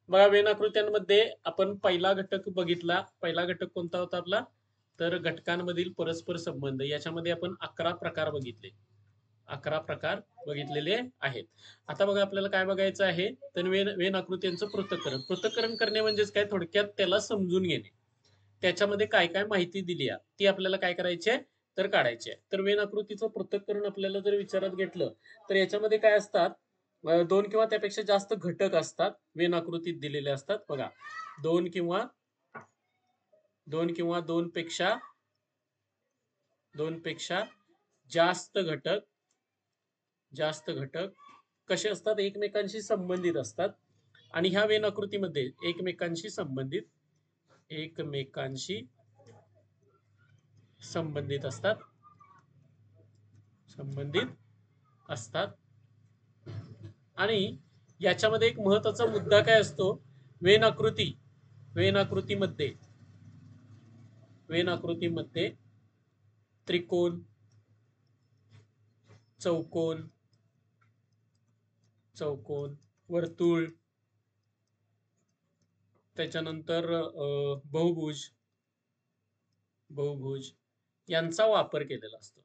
बघा वेन आकृत्यांमध्ये आपण पहिला घटक बघितला. पहिला घटक कोणता होता आपला? तर घटकांमधील परस्पर संबंध. याच्यामध्ये आपण 11 प्रकार बघितले. 11 प्रकार बघितलेले आहेत. आता बघा आपल्याला काय बघायचं आहे, तर वेन आकृत्यांचं पृथक्करण. पृथक्करण करणे म्हणजेच काय, थोडक्यात त्याला समजून घेणे. त्याच्यामध्ये काय काय माहिती दिली आहे ती आपल्याला काय करायची आहे, तर काढायची आहे. तर वेन आकृतीचं पृथक्करण आपल्याला जर विचारात घेतलं तर याच्यामध्ये काय असतात, दोन किंवा त्यापेक्षा जास्त घटक असतात, वेन आकृतीत दिलेले असतात. बघा, दोन किंवा दोन पेक्षा जास्त घटक कसे असतात, एकमेकांशी संबंधित असतात. आणि ह्या वेन आकृतीमध्ये एकमेकांशी संबंधित असतात. आणि याच्यामध्ये एक महत्वाचा मुद्दा काय असतो, वेन आकृतीमध्ये त्रिकोण, चौकोन, वर्तुळ, त्याच्यानंतर बहुभुज यांचा वापर केलेला असतो.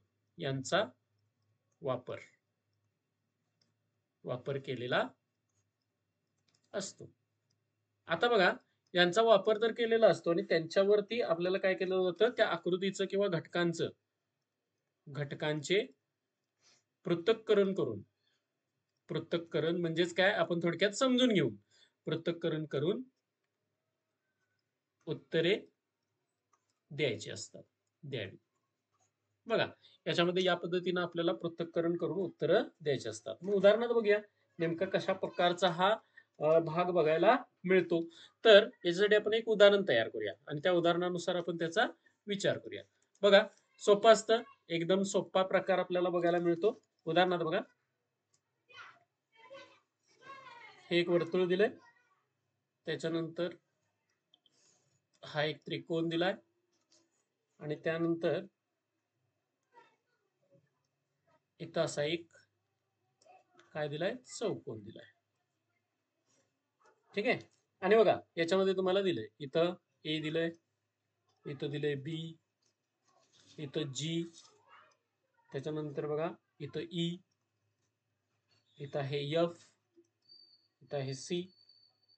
वापर केलेला असतो. आता बघा, यांचा वापर तर केलेला असतो आणि त्यांच्यावरती आपल्याला काय केलं जातं, त्या आकृतीचं किंवा घटकांचे पृथक्करण म्हणजेच काय, आपण थोडक्यात समजून घेऊ. पृथक्करण करून उत्तरे द्यावी. बघा, याच्यामध्ये या पद्धतीनं आपल्याला पृथक्करण करून उत्तर द्यायची असतात. मग उदाहरणार्थ बघूया नेमका कशा प्रकारचा हा भाग बघायला मिळतो. तर याच्यासाठी आपण एक उदाहरण तयार करूया आणि त्या उदाहरणानुसार आपण त्याचा विचार करूया. बघा, सोपं असतं, एकदम सोपा प्रकार आपल्याला बघायला मिळतो. उदाहरणार्थ बघा, हे एक वर्तुळ दिलंय, त्याच्यानंतर हा एक त्रिकोण दिलाय आणि त्यानंतर इथं असा एक काय दिलाय, चौकोन दिलाय. ठीक आहे. आणि बघा, याच्यामध्ये तुम्हाला दिलंय, इथं ए दिलंय, इथं दिलंय बी, इथं जी, त्याच्यानंतर बघा इथं ई, इथं आहे एफ, इथं आहे सी,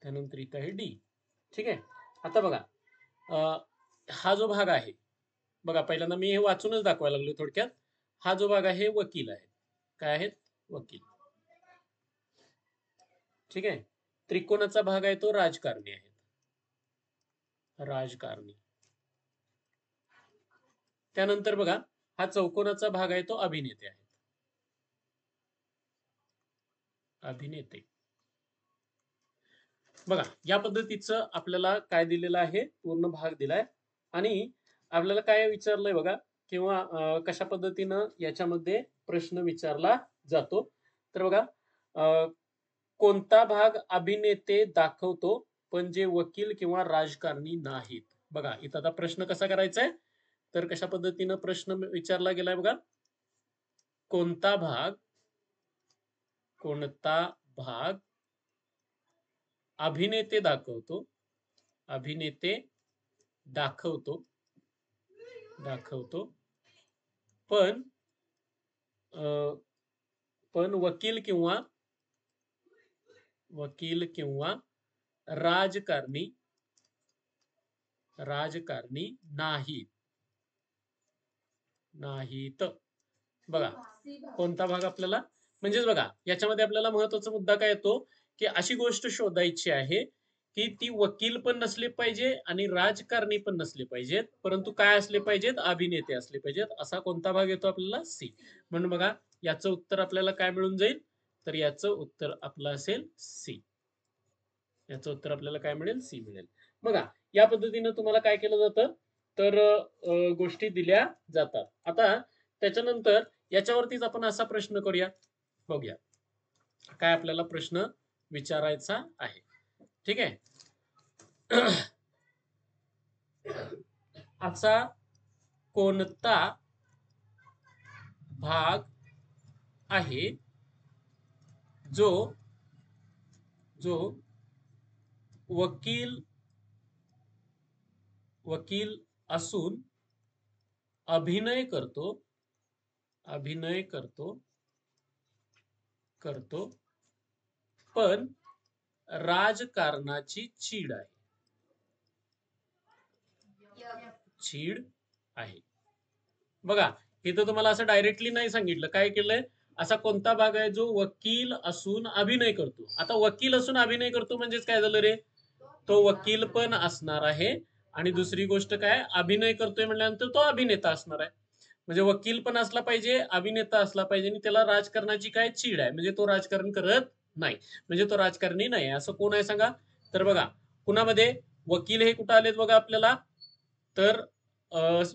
त्यानंतर इथं आहे डी. ठीक आहे. आता बघा, हा जो भाग आहे बघा, पहिल्यांदा मी हे वाचूनच दाखवायला लागलो थोडक्यात. हा जो भाग आहे वकील आहे. काय आहेत? वकील. ठीक आहे. त्रिकोणाचा भाग आहे तो राजकारणी आहे. त्यानंतर बघा, हा चौकोनाचा भाग आहे तो अभिनेते आहेत. बघा, या पद्धतीचं आपल्याला काय दिलेलं आहे, पूर्ण भाग दिलाय. आणि आपल्याला काय विचारलंय बघा, किंवा कशा पद्धतीनं याच्यामध्ये प्रश्न विचारला जातो. तर बघा, कोणता भाग अभिनेते दाखवतो पण जे वकील किंवा राजकारणी नाहीत. बघा, इथं आता प्रश्न कसा करायचा आहे, तर कशा पद्धतीनं प्रश्न विचारला गेलाय बघा, कोणता भाग अभिनेते दाखवतो पण वकील किंवा राजकारणी नाहीत. बघा, कोणता भाग आपल्याला, म्हणजेच बघा, याच्यामध्ये आपल्याला महत्वाचा मुद्दा काय येतो, की अशी गोष्ट शोधायची आहे की ती वकील पण नसले पाहिजे आणि राजकारणी पण नसले पाहिजेत, परंतु काय असले पाहिजेत, अभिनेते असले पाहिजेत. असा कोणता भाग येतो आपल्याला, सी. म्हणून बघा, याचं उत्तर आपल्याला काय मिळून जाईल, तर याचं उत्तर आपलं असेल सी. याचं उत्तर आपल्याला काय मिळेल, सी मिळेल. बघा, या पद्धतीनं तुम्हाला काय केलं जातं, तर गोष्टी दिल्या जातात. आता त्याच्यानंतर याच्यावरतीच आपण असा प्रश्न करूया, बघूया काय आपल्याला प्रश्न विचारायचा आहे. ठीक आहे. असा कोणता भाग आहे जो वकील वकील असून अभिनय करतो करतो पण राजकारणाची चीड आहे. बघा, हे तर तुम्हाला असं डायरेक्टली नाही सांगितलं. काय केलंय, असा कोणता भाग आहे जो वकील असून अभिनय करतो. आता वकील असून अभिनय करतो म्हणजेच काय झालं रे, तो वकील पण असणार आहे आणि दुसरी गोष्ट काय, अभिनय करतोय म्हणल्यानंतर तो अभिनेता असणार आहे. म्हणजे वकील पण असला पाहिजे, अभिनेता असला पाहिजे आणि त्याला राजकारणाची काय चीड आहे, म्हणजे तो राजकारण करत नाही, म्हणजे तो राजकारणी नाही. असं कोण आहे सांगा. तर बघा, कुणामध्ये वकील हे कुठं आलेत बघा आपल्याला, तर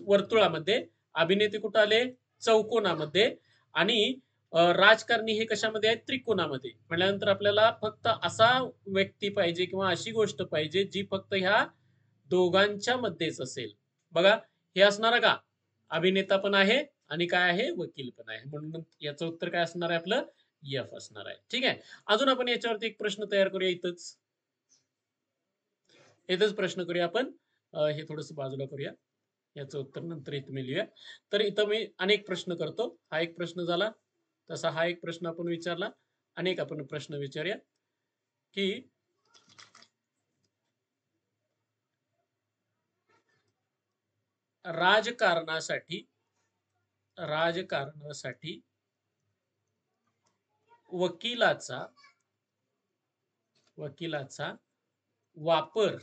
वर्तुळामध्ये. अभिनेते कुठं आले, चौकोनामध्ये. आणि राजकारणी हे कशामध्ये आहेत, त्रिकोणामध्ये. म्हटल्यानंतर आपल्याला फक्त असा व्यक्ती पाहिजे किंवा अशी गोष्ट पाहिजे जी फक्त ह्या दोघांच्या मध्येच असेल. बघा, हे असणार का, अभिनेता पण आहे आणि काय आहे, वकील पण आहे. म्हणून याचं उत्तर काय असणार आहे आपलं, एफ असणार आहे. ठीक आहे. अजून आपण याच्यावरती एक प्रश्न तयार करूया. इथंच प्रश्न करूया आपण. हे थोडंसं बाजूला करूया, याचं उत्तर नंतर इथं मी लिहूया. तर इथं मी अनेक प्रश्न करतो. हा एक प्रश्न झाला, तसा हा एक प्रश्न आपण विचारला. अनेक आपण प्रश्न विचारूया की राजकारणासाठी वकिलाचा वापर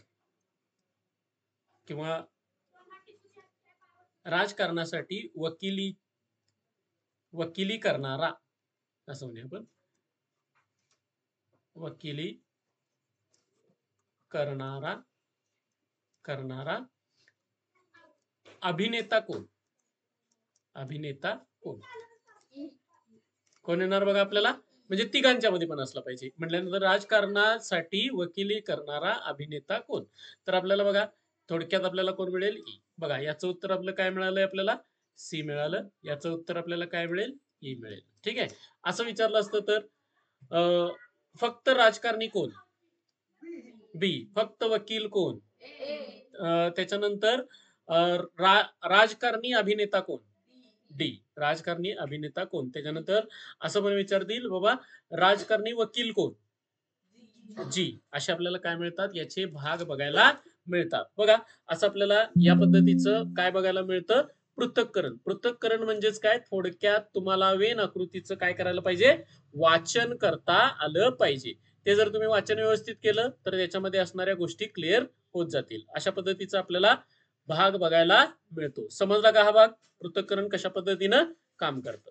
किंवा राजकारणासाठी वकिली करणारा, असं म्हणूया आपण, वकिली करणारा अभिनेता कोण येणार बघा आपल्याला. म्हणजे तिघांच्या मध्ये पण असला पाहिजे. म्हटल्यानंतर राजकारणासाठी वकिली करणारा अभिनेता कोण. तर आपल्याला बघा, थोडक्यात आपल्याला कोण मिळेल, ई. बघा, याचं उत्तर आपलं काय मिळालंय, आपल्याला सी मिळालं. याचं उत्तर आपल्याला काय मिळेल, ई मिळेल. ठीक आहे. असं विचारलं असतं तर फक्त राजकारणी कोण, बी. फक्त वकील कोण, त्याच्यानंतर राजकारणी अभिनेता कोण, डी. राजकारणी अभिनेता कोण. त्याच्यानंतर असं पण विचारतील बाबा, राजकारणी वकील कोण, जी. असे आपल्याला काय मिळतात, याचे भाग बघायला मिळतात. बघा, असं आपल्याला या पद्धतीचं काय बघायला मिळतं, पृथक्करण म्हणजेच काय, थोडक्यात तुम्हाला वेन आकृतीचं काय करायला पाहिजे, वाचन करता आलं पाहिजे. ते जर तुम्ही वाचन व्यवस्थित केलं तर त्याच्यामध्ये असणाऱ्या गोष्टी क्लिअर होत जातील. अशा पद्धतीचा आपल्याला भाग बघायला मिळतो. समजला का हा भाग, पृथक्करण कशा पद्धतीनं काम करतं.